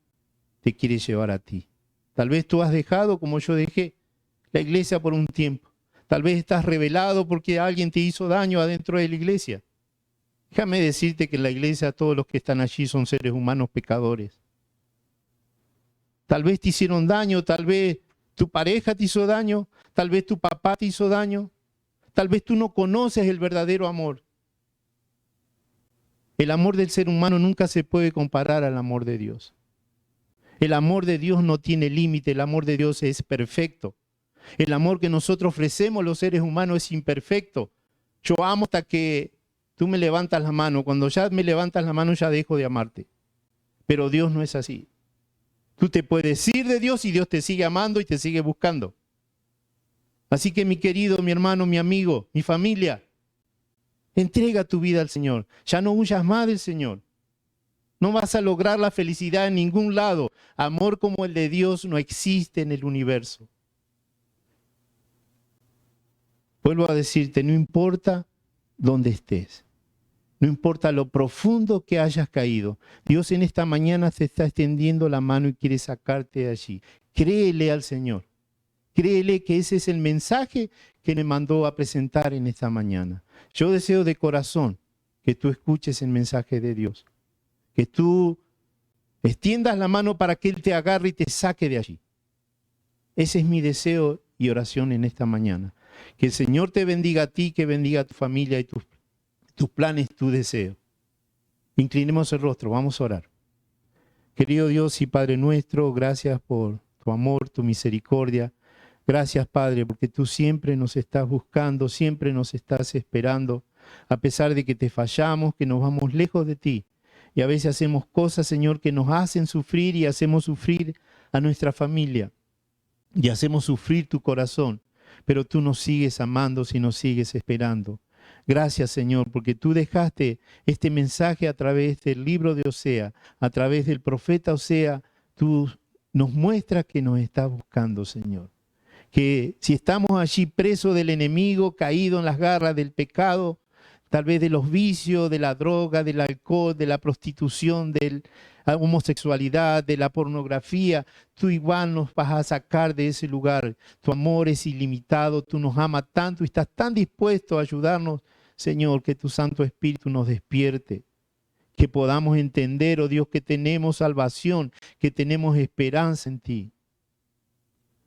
te quiere llevar a ti. Tal vez tú has dejado, como yo dejé, la iglesia por un tiempo. Tal vez estás rebelado porque alguien te hizo daño adentro de la iglesia. Déjame decirte que en la iglesia todos los que están allí son seres humanos pecadores. Tal vez te hicieron daño, tal vez tu pareja te hizo daño, tal vez tu papá te hizo daño, tal vez tú no conoces el verdadero amor. El amor del ser humano nunca se puede comparar al amor de Dios. El amor de Dios no tiene límite, el amor de Dios es perfecto. El amor que nosotros ofrecemos los seres humanos es imperfecto. Yo amo hasta que tú me levantas la mano. Cuando ya me levantas la mano ya dejo de amarte. Pero Dios no es así. Tú te puedes ir de Dios y Dios te sigue amando y te sigue buscando. Así que mi querido, mi hermano, mi amigo, mi familia, entrega tu vida al Señor. Ya no huyas más del Señor. No vas a lograr la felicidad en ningún lado. Amor como el de Dios no existe en el universo. Vuelvo a decirte, no importa dónde estés. No importa lo profundo que hayas caído. Dios en esta mañana te está extendiendo la mano y quiere sacarte de allí. Créele al Señor. Créele que ese es el mensaje que me mandó a presentar en esta mañana. Yo deseo de corazón que tú escuches el mensaje de Dios. Que tú extiendas la mano para que Él te agarre y te saque de allí. Ese es mi deseo y oración en esta mañana. Que el Señor te bendiga a ti, que bendiga a tu familia y tus planes, tu deseo. Inclinemos el rostro, vamos a orar. Querido Dios y Padre nuestro, gracias por tu amor, tu misericordia. Gracias, Padre, porque tú siempre nos estás buscando, siempre nos estás esperando, a pesar de que te fallamos, que nos vamos lejos de ti. Y a veces hacemos cosas, Señor, que nos hacen sufrir y hacemos sufrir a nuestra familia. Y hacemos sufrir tu corazón. Pero tú nos sigues amando y nos sigues esperando. Gracias, Señor, porque tú dejaste este mensaje a través del libro de Osea, a través del profeta Osea. Tú nos muestras que nos estás buscando, Señor. Que si estamos allí presos del enemigo, caídos en las garras del pecado, tal vez de los vicios, de la droga, del alcohol, de la prostitución, de la homosexualidad, de la pornografía, tú igual nos vas a sacar de ese lugar. Tu amor es ilimitado, tú nos amas tanto y estás tan dispuesto a ayudarnos, Señor, que tu Santo Espíritu nos despierte. que podamos entender, oh Dios, que tenemos salvación, que tenemos esperanza en ti.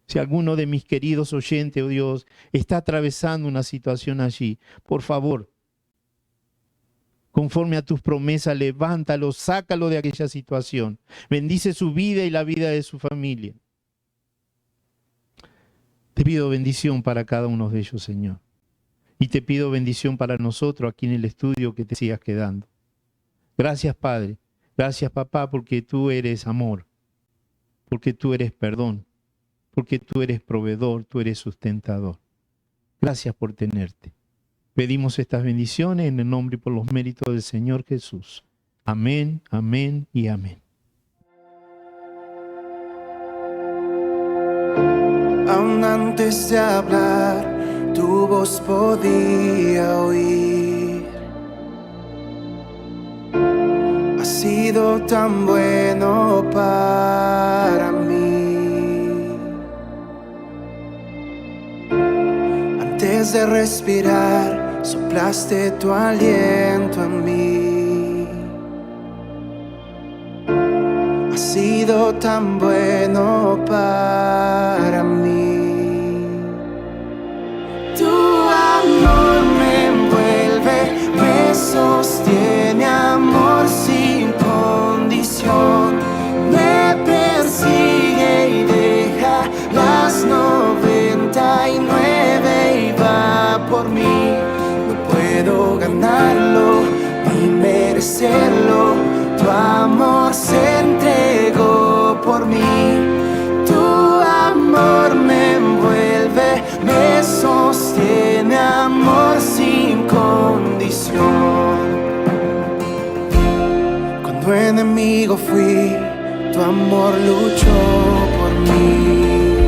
Si alguno de mis queridos oyentes, oh Dios, está atravesando una situación allí, por favor, conforme a tus promesas, levántalo, sácalo de aquella situación. Bendice su vida y la vida de su familia. Te pido bendición para cada uno de ellos, Señor. Y te pido bendición para nosotros aquí en el estudio, que te sigas quedando. Gracias, Padre. Gracias, Papá, porque tú eres amor, porque tú eres perdón, porque tú eres proveedor, tú eres sustentador. Gracias por tenerte. Pedimos estas bendiciones en el nombre y por los méritos del Señor Jesús. Amén, amén y amén. Aún antes de hablar, tu voz podía oír. Has sido tan bueno para mí. Antes de respirar, soplaste tu aliento en mí. Has sido tan bueno para mí. Tu amor me envuelve, me sostiene, amor sin condición. Me persigue y deja las 99 y va por mí. No puedo ganarlo ni merecerlo. Tu amor se entregó por mí. Tu amor me envuelve, me sostiene, amor sin condición. Cuando enemigo fui, tu amor luchó por mí.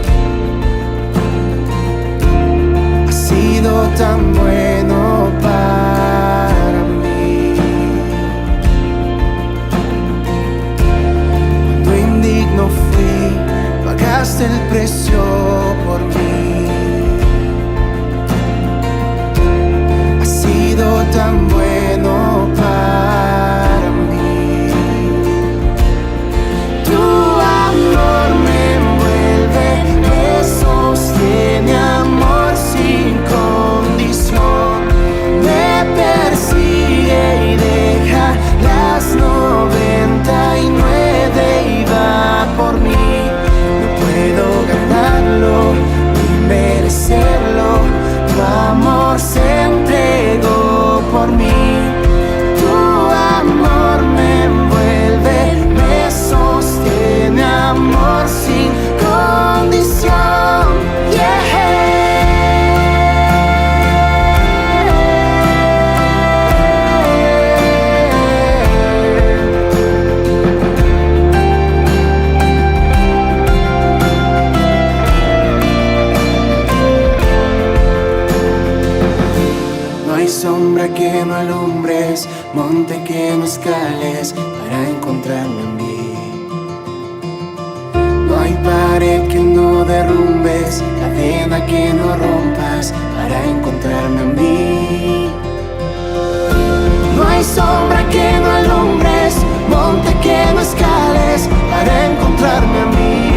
Has sido tan bueno para mí. Cuando indigno fui, pagaste el precio por mí. Has sido tan bueno para mí. Tu amor me envuelve, me sostiene, amor sin condición. Me persigue y deja las 99 y va por mí. No puedo ganarlo ni merecerlo. Tu amor se entregó por mí. Tu amor me envuelve, me sostiene, amor sin condición. No hay sombra que no alumbres, monte que no escales para encontrarme a mí. No hay pared que no derrumbes, cadena que no rompas para encontrarme a mí. No hay sombra que no alumbres, monte que no escales para encontrarme a mí.